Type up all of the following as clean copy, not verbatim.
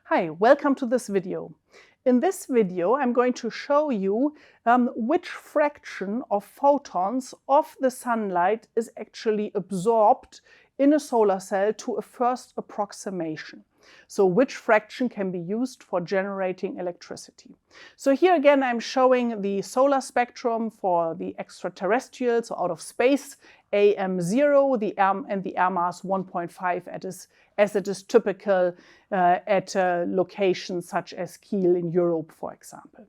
Hi, welcome to this video. In this video, I'm going to show you which fraction of photons of the sunlight is actually absorbed in a solar cell to a first approximation. So which fraction can be used for generating electricity. So here again, I'm showing the solar spectrum for the extraterrestrials, so out of space, AM0, and the air mass 1.5 as it is typical at locations such as Kiel in Europe, for example.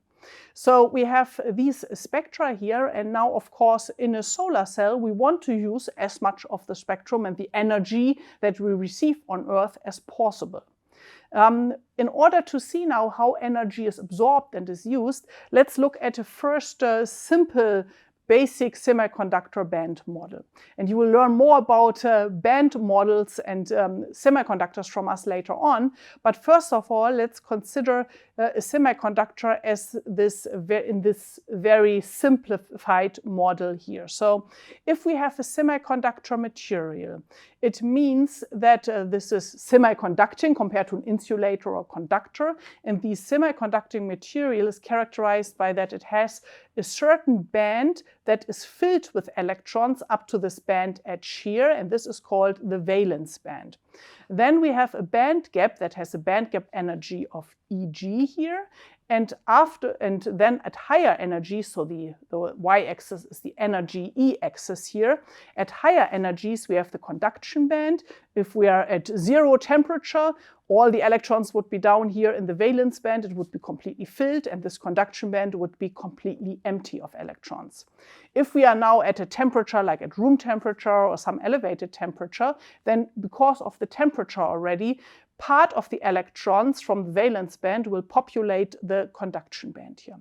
So we have these spectra here, and now of course in a solar cell we want to use as much of the spectrum and the energy that we receive on Earth as possible. In order to see now how energy is absorbed and is used, let's look at a first simple basic semiconductor band model. And you will learn more about band models and semiconductors from us later on. But first of all, let's consider a semiconductor as in this very simplified model here. So if we have a semiconductor material, it means that this is semiconducting compared to an insulator or conductor. And the semiconducting material is characterized by that it has a certain band that is filled with electrons up to this band edge here, and this is called the valence band. Then we have a band gap that has a band gap energy of Eg here, and then at higher energy, so the y-axis is the energy E-axis here. At higher energies, we have the conduction band. If we are at 0 temperature, all the electrons would be down here in the valence band. It would be completely filled, and this conduction band would be completely empty of electrons. If we are now at a temperature like at room temperature or some elevated temperature, then because of the temperature already, part of the electrons from the valence band will populate the conduction band here.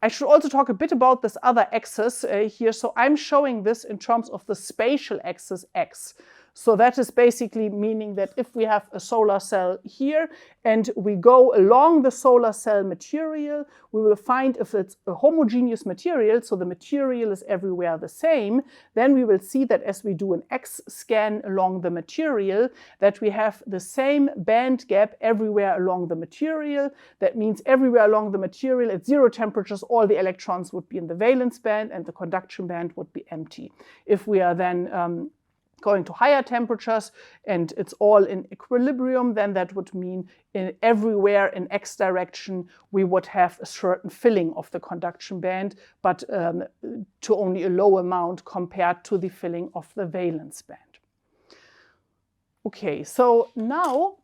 I should also talk a bit about this other axis here. So I'm showing this in terms of the spatial axis X. So that is basically meaning that if we have a solar cell here and we go along the solar cell material, we will find if it's a homogeneous material, so the material is everywhere the same, then we will see that as we do an X scan along the material, that we have the same band gap everywhere along the material. That means everywhere along the material at 0 temperatures, all the electrons would be in the valence band and the conduction band would be empty. If we are then going to higher temperatures and it's all in equilibrium, then that would mean everywhere in X direction we would have a certain filling of the conduction band, but to only a low amount compared to the filling of the valence band. Okay, so now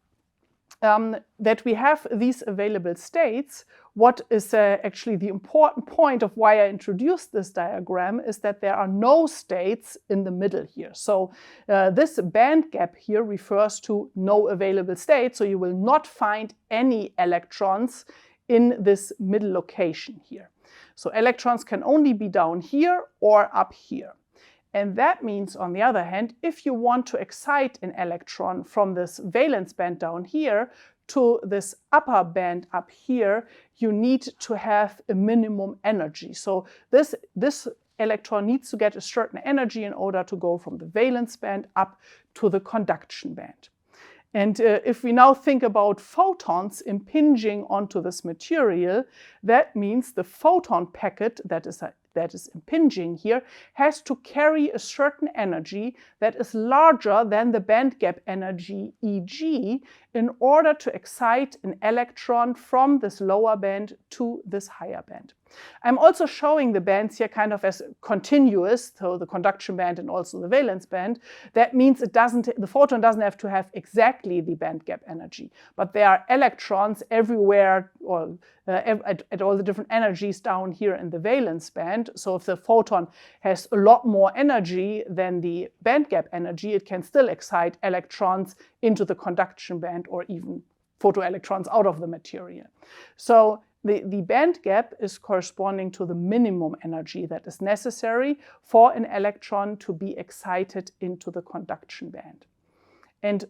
that we have these available states, what is actually the important point of why I introduced this diagram is that there are no states in the middle here. So this band gap here refers to no available state, so you will not find any electrons in this middle location here. So electrons can only be down here or up here. And that means, on the other hand, if you want to excite an electron from this valence band down here to this upper band up here, you need to have a minimum energy. So this electron needs to get a certain energy in order to go from the valence band up to the conduction band. And if we now think about photons impinging onto this material, that means the photon packet that is impinging here has to carry a certain energy that is larger than the band gap energy Eg in order to excite an electron from this lower band to this higher band. I'm also showing the bands here kind of as continuous, so the conduction band and also the valence band. That means the photon doesn't have to have exactly the band gap energy, but there are electrons everywhere or at all the different energies down here in the valence band. So if the photon has a lot more energy than the band gap energy, it can still excite electrons into the conduction band or even photoelectrons out of the material. So The band gap is corresponding to the minimum energy that is necessary for an electron to be excited into the conduction band. And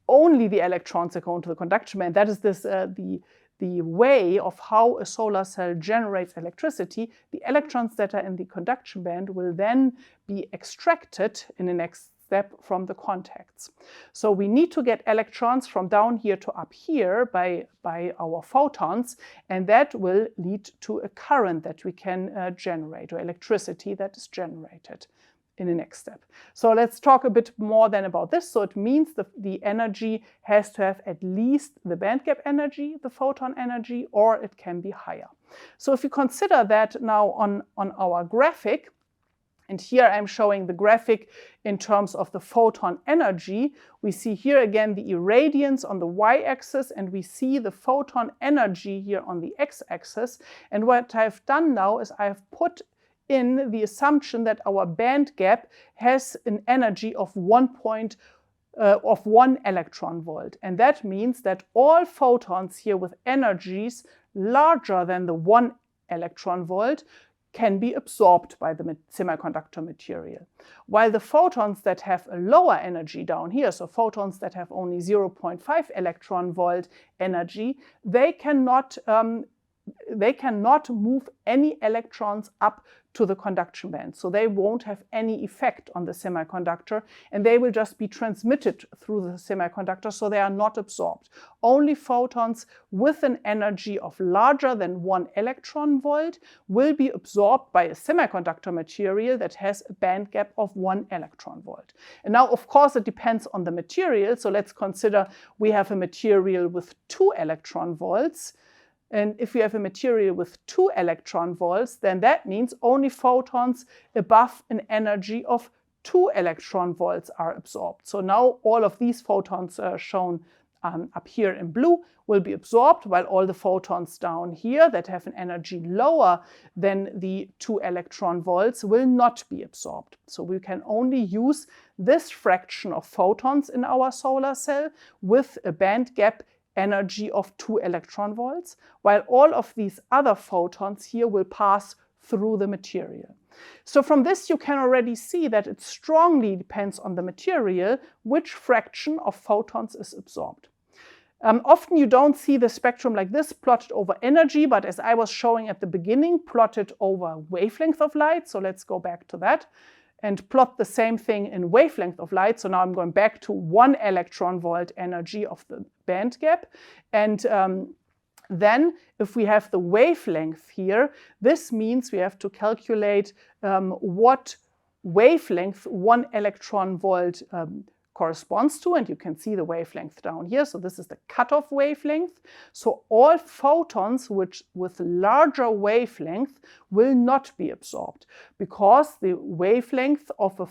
only the electrons that go into the conduction band, that is the way of how a solar cell generates electricity. The electrons that are in the conduction band will then be extracted in the next step from the contacts. So we need to get electrons from down here to up here by our photons, and that will lead to a current that we can generate, or electricity that is generated in the next step. So let's talk a bit more then about this. So it means the energy has to have at least the band gap energy, the photon energy, or it can be higher. So if you consider that now on our graphic, and here I'm showing the graphic in terms of the photon energy. We see here again the irradiance on the y-axis, and we see the photon energy here on the x-axis. And what I've done now is I've put in the assumption that our band gap has an energy of 1 electron volt. And that means that all photons here with energies larger than the 1 electron volt can be absorbed by the semiconductor material. While the photons that have a lower energy down here, so photons that have only 0.5 electron volt energy, they cannot move any electrons up to the conduction band. So they won't have any effect on the semiconductor, and they will just be transmitted through the semiconductor, so they are not absorbed. Only photons with an energy of larger than 1 electron volt will be absorbed by a semiconductor material that has a band gap of 1 electron volt. And now, of course, it depends on the material. So let's consider we have a material with 2 electron volts. And if you have a material with 2 electron volts, then that means only photons above an energy of 2 electron volts are absorbed. So now all of these photons shown up here in blue will be absorbed, while all the photons down here that have an energy lower than the 2 electron volts will not be absorbed. So we can only use this fraction of photons in our solar cell with a band gap energy of 2 electron volts, while all of these other photons here will pass through the material. So from this you can already see that it strongly depends on the material which fraction of photons is absorbed. Often you don't see the spectrum like this plotted over energy, but as I was showing at the beginning, plotted over wavelength of light. So let's go back to that and plot the same thing in wavelength of light. So now I'm going back to 1 electron volt energy of the band gap. And then if we have the wavelength here, this means we have to calculate what wavelength 1 electron volt corresponds to, and you can see the wavelength down here. So this is the cutoff wavelength. So all photons with larger wavelength will not be absorbed, because the wavelength of the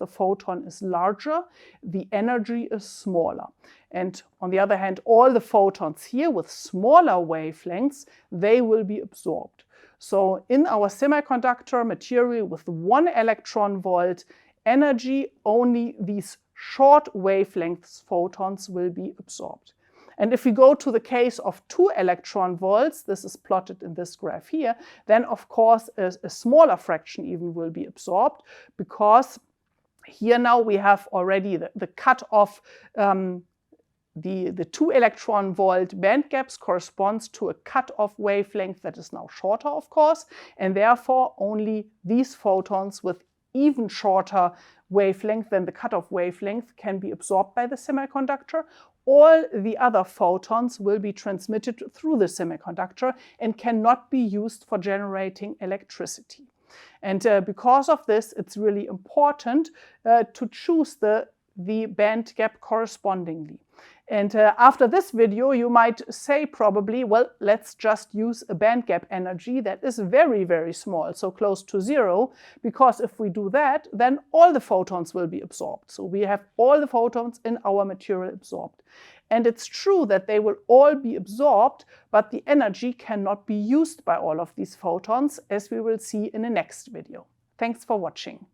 photon is larger, the energy is smaller. And on the other hand, all the photons here with smaller wavelengths, they will be absorbed. So in our semiconductor material with 1 electron volt energy, only these short wavelengths photons will be absorbed. And if we go to the case of 2 electron volts, this is plotted in this graph here, then of course a smaller fraction even will be absorbed, because here now we have already the cutoff. The 2 electron volt band gaps corresponds to a cutoff wavelength that is now shorter, of course, and therefore only these photons with even shorter wavelength than the cutoff wavelength can be absorbed by the semiconductor. All the other photons will be transmitted through the semiconductor and cannot be used for generating electricity. And because of this, it's really important to choose the band gap correspondingly. And after this video, you might say probably, well, let's just use a band gap energy that is very, very small, so close to 0, because if we do that, then all the photons will be absorbed. So we have all the photons in our material absorbed. And it's true that they will all be absorbed, but the energy cannot be used by all of these photons, as we will see in the next video. Thanks for watching.